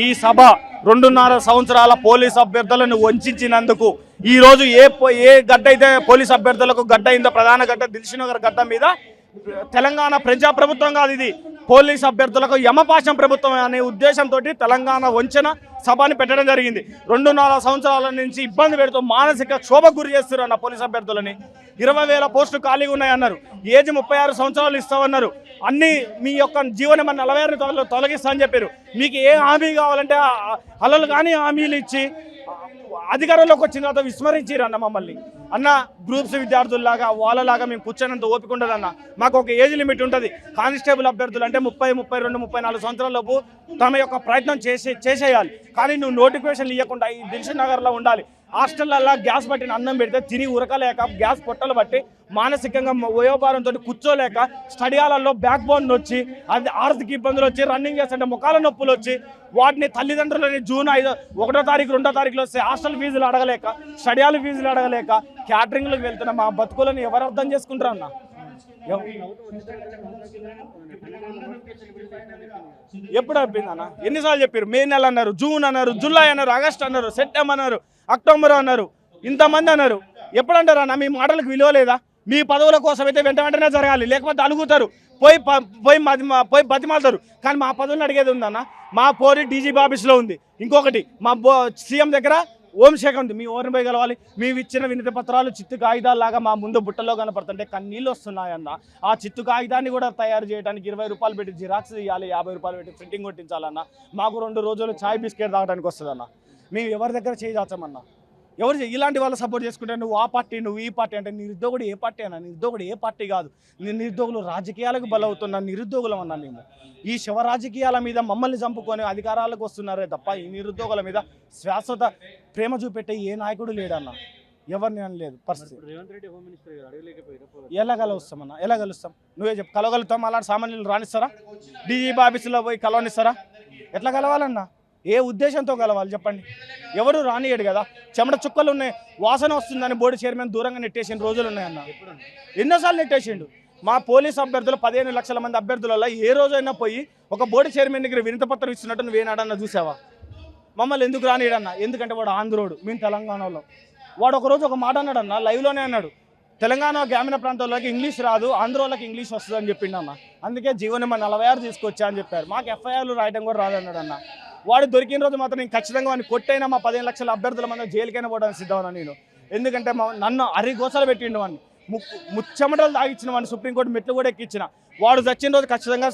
ఈ సభ 2.5 సంవత్సరాల పోలీస్ అభ్యర్థులను వంచినందుకు ఈ రోజు ఏ గడ్డ అయితే పోలీస్ అభ్యర్థులకు గడ్డ అయిందో ప్రధాన గడ్డ దిల్సుఖ్నగర్ గడ్డ మీద తెలంగాణ ప్రజాప్రభుత్వం కాదు, ఇది పోలీస్ అభ్యర్థులకు యమపాశం ప్రభుత్వం అనే ఉద్దేశంతో తెలంగాణ వంచన సభని పెట్టడం జరిగింది. 2.5 సంవత్సరాల నుంచి ఇబ్బంది పెడుతూ మానసిక క్షోభకు గురి చేస్తున్నారు అన్న పోలీస్ అభ్యర్థులని. 20,000 పోస్టులు ఖాళీగా ఉన్నాయన్నారు. ఏజ్ 36 సంవత్సరాలు ఇస్తామన్నారు. అన్ని మీ యొక్క జీవనం 46 తొలగిస్తా అని చెప్పారు. మీకు ఏ హామీ కావాలంటే అలలు కానీ హామీలు ఇచ్చి అధికారంలోకి వచ్చిన తర్వాత విస్మరించారు అన్న మమ్మల్ని. అన్న గ్రూప్స్ విద్యార్థుల్లాగా వాళ్ళలాగా మేము కూర్చొనంత ఓపిక ఉండదన్న. మాకు ఒక ఏజ్ లిమిట్ ఉంటుంది. కానిస్టేబుల్ అభ్యర్థులు అంటే 30, 32, 34 సంవత్సరాల లోపు తమ యొక్క ప్రయత్నం చేసేయాలి. కానీ నువ్వు నోటిఫికేషన్లు ఇవ్వకుండా ఈ దిల్సుఖ్నగర్లో ఉండాలి. హాస్టల్లో గ్యాస్ పట్టిన అన్నం పెడితే తిని ఉరకలేక గ్యాస్ పొట్టలు బట్టి మానసికంగా వయోభారంతో కూర్చోలేక స్టడీ హాల్లో బ్యాక్ బోన్ వచ్చి అది ఆర్థిక ఇబ్బందులు వచ్చి రన్నింగ్ చేస్తుంటే ముఖాల నొప్పులు వచ్చి వాటిని తల్లిదండ్రులని జూన్ 1వ తారీఖు 2వ తారీఖులో వస్తే హాస్టల్ ఫీజులు అడగలేక స్టడీ హాల్ ఫీజులు అడగలేక క్యాటరింగ్లకు వెళ్తున్న మా బతుకులను ఎవరు అర్థం చేసుకుంటారు అన్న? ఎప్పుడు అయిపోయింది అన్న? ఎన్నిసార్లు చెప్పారు? మే నెల అన్నారు, జూన్ అన్నారు, జూలై అన్నారు, ఆగస్ట్ అన్నారు, సెప్టెంబర్ అన్నారు, అక్టోబర్ అన్నారు, ఇంతమంది అన్నారు. ఎప్పుడంటారు అన్న? మీ మాటలకు విలువ లేదా? మీ పదవుల కోసం అయితే వెంటనే జరగాలి, లేకపోతే అలుగుతారు, పోయి బతిమాలుతారు. కానీ మా పదవులను అడిగేది ఉందన్న. మా పోరి డీజీపీ ఆఫీస్లో ఉంది. ఇంకొకటి మా సీఎం దగ్గర హోంశాఖ ఉంది. మీ ఓరిని పోయి కలవాలి. మేము ఇచ్చిన వినతి పత్రాలు చిత్తు కాగితాల్లాగా మా ముందు బుట్టలో కనపడుతుంటే కన్నీళ్ళు వస్తున్నాయన్న. ఆ చిత్తు కాగితాన్ని కూడా తయారు చేయడానికి 20 రూపాయలు పెట్టి జిరాక్స్ ఇవ్వాలి, 50 రూపాయలు పెట్టి ప్రింటింగ్ కొట్టించాలన్న. మాకు 2 రోజులు ఛాయ్ బిస్కెట్ తాగడానికి వస్తుందన్న. మేము ఎవరి దగ్గర చేయవచ్చమన్నా? ఎవరు ఇలాంటి వాళ్ళు సపోర్ట్ చేసుకుంటే నువ్వు ఆ పార్టీ, నువ్వు ఈ పార్టీ అంటే నిరుద్యోగుడు ఏ పార్టీ అన్నా? నిరుద్యోగుడు ఏ పార్టీ కాదు. నిరుద్యోగులు రాజకీయాలకు బలవుతున్న నిరుద్యోగులం అన్నా. మేము ఈ శవ రాజకీయాల మీద మమ్మల్ని చంపుకొని అధికారాలకు వస్తున్నారే తప్ప ఈ నిరుద్యోగుల మీద శాశ్వత ప్రేమ చూపెట్టే ఏ నాయకుడు లేడన్న. ఎవరిని అనలేదు పరిస్థితి. ఎలా కలుస్తామన్నా? ఎలా కలుస్తాం? నువ్వే చెప్పు. కలవగలుగుతాం? అలాంటి సామాన్యులు రాణిస్తారా? డీజీపీ ఆఫీసులో పోయి కలవనిస్తారా? ఎట్లా కలవాలన్నా? ఏ ఉద్దేశంతో కలవాలి చెప్పండి? ఎవరు రానియడు కదా. చెమట చుక్కలు ఉన్నాయి, వాసన వస్తుందని బోర్డు చైర్మన్ దూరంగా నెట్టేసిన రోజులు ఉన్నాయన్న. ఎన్నోసార్లు నెట్టేసిండు. మా పోలీస్ అభ్యర్థులు 15 లక్షల మంది అభ్యర్థులలో ఏ రోజైనా పోయి ఒక బోర్డు చైర్మన్ దగ్గర వినతి పత్రం ఇస్తున్నట్టు నువ్వేనాడన్నా చూసావా? మమ్మల్ని ఎందుకు రానియడన్నా? ఎందుకంటే వాడు ఆంధ్రోడు, మేము తెలంగాణలో. వాడు ఒకరోజు ఒక మాట అన్నాడన్న, లైవ్లోనే అన్నాడు, తెలంగాణ గ్రామీణ ప్రాంతాల్లోకి ఇంగ్లీష్ రాదు, ఆంధ్రోళ్ళకి ఇంగ్లీష్ వస్తుంది అని చెప్పిండన్న. అందుకే జీవనం 46 తీసుకొచ్చా అని చెప్పారు. మాకు ఎఫ్ఐఆర్లు రాయడం కూడా రాదన్నాడు అన్న. వాడు దొరికిన రోజు మాత్రం నేను ఖచ్చితంగా వాడిని కొట్టైనా మా 15 లక్షల అభ్యర్థుల మంది జైలుకైనా పోవడానికి సిద్ధమన్నా నేను. ఎందుకంటే నన్ను అరిగోసలు పెట్టిండు వాడిని, ముచ్చమటలు తాగిచ్చిన వాడిని సుప్రీంకోర్టు మెట్లు కూడా ఎక్కించిన. వాడు చచ్చిన రోజు ఖచ్చితంగా